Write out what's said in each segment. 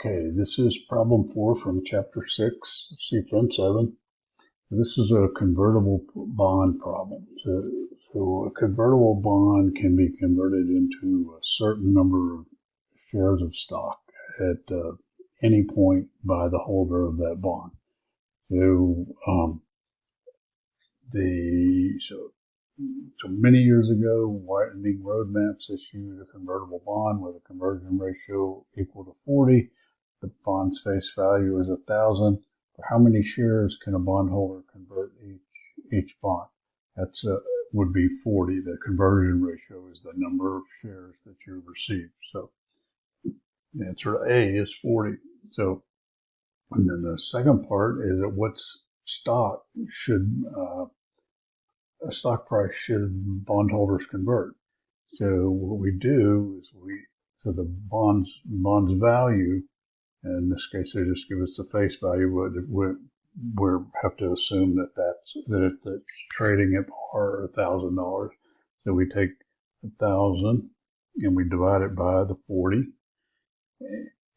Okay, this is problem 4 from chapter 6, CFIN7. This is a convertible bond problem. So a convertible bond can be converted into a certain number of shares of stock at any point by the holder of that bond. So many years ago, Widening Road Maps issued a convertible bond with a conversion ratio equal to 40. The bond's face value is 1,000. For how many shares can a bondholder convert each bond? That's would be 40. The conversion ratio is the number of shares that you receive. So the answer A is 40. So, and then the second part is that what stock should a stock price should bondholders convert? So what we do is so the bonds value, in this case they just give us the face value, but we have to assume that it's trading at par $1,000. So we take 1,000 and we divide it by the 40,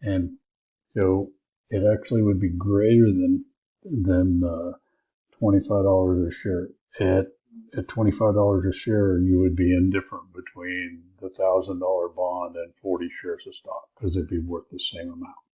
and so it actually would be greater than $25 a share. At $25 a share, you would be indifferent between the $1,000 bond and 40 shares of stock because it'd be worth the same amount.